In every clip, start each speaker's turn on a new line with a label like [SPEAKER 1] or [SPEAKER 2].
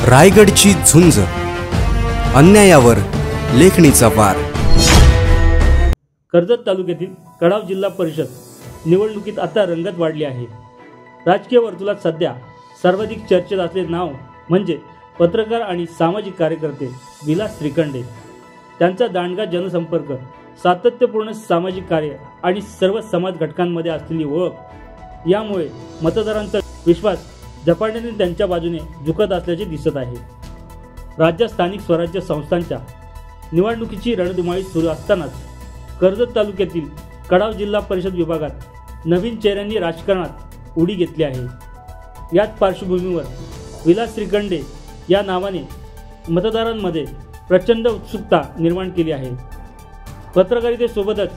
[SPEAKER 1] रायगडची झुंज, अन्यायावर लेखणीचा वार।
[SPEAKER 2] कर्जत तालुक्यातील कडाव जिल्हा परिषद निवडणुकीत आता रंगत वाढली आहे। राजकीय वर्तुळात सध्या सर्वाधिक चर्चेत असलेले नाव म्हणजे पत्रकार आणि सामाजिक कार्यकर्ते विलास श्रीखंडे। त्यांचा दांडगा जनसंपर्क, सातत्यपूर्ण सामाजिक कार्य आणि सर्व समाज घटकांमध्ये असलेली ओळख यामुळे मतदारांचा विश्वास झपाट्याने त्यांच्या बाजूने झुकत असल्याचे दिसत आहे। राज्य स्थानिक स्वराज्य संस्थांच्या निवडणुकीची रणधुमाळी सुरू असतानाच कर्जत तालुक्यातील कडाव जिल्हा परिषद विभागात नवीन चेहऱ्यांनी राजकारणात उडी घेतली आहे। याच पार्श्वभूमीवर विलास श्रीखंडे या नावाने मतदारांमध्ये प्रचंड उत्सुकता निर्माण केली आहे। पत्रकारितेसोबतच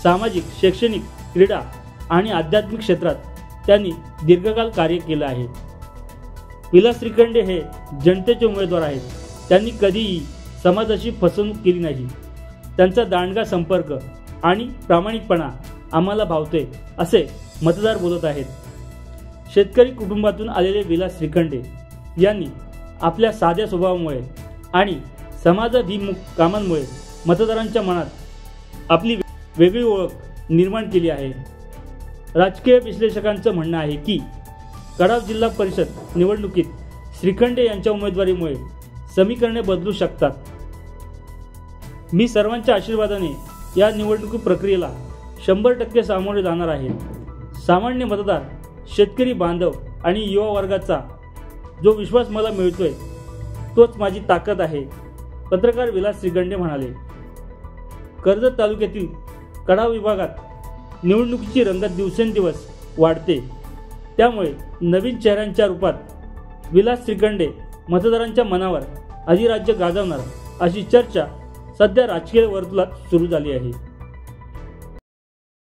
[SPEAKER 2] सामाजिक, शैक्षणिक, क्रीडा आणि आध्यात्मिक क्षेत्रात त्यांनी दीर्घकाळ कार्य केलं आहे। विलास श्रीखंडे हे जनतेचे उमेदवार आहेत। त्यांनी कधीही समाजाची फसवणूक केली नाही। त्यांचा दांडगा संपर्क आणि प्रामाणिकपणा आम्हाला भावते असे मतदार बोलत आहेत। शेतकरी कुटुंबातून आलेले विलास श्रीखंडे यांनी आपल्या साध्या स्वभावामुळे आणि समाजाभिमुख कामांमुळे मतदारांच्या मनात आपली वेगळी ओळख निर्माण केली आहे। राजकीय विश्लेषकांचं म्हणणं आहे की कडाव जिल्हा परिषद निवडणुकीत श्रीखंडे यांच्या उमेदवारीमुळे समीकरणे बदलू शकतात। मी सर्वांच्या आशीर्वादाने या निवडणुकी प्रक्रियेला 100% सामोरे जाणार आहे। सामान्य मतदार, शेतकरी बांधव आणि युवा वर्गाचा जो विश्वास मला मिळतोय तोच माझी ताकद आहे, पत्रकार विलास श्रीखंडे म्हणाले। कर्जत तालुक्यातील कडाव विभागात निवडणुकीची रंगत दिवसेंदिवस वाढते, त्यामुळे नवीन चेहऱ्यांच्या रूपात विलास श्रीखंडे मतदारांच्या मनावर अधिराज्य गाजवणार अशी चर्चा सध्या राजकीय वर्तुळात सुरू झाली आहे।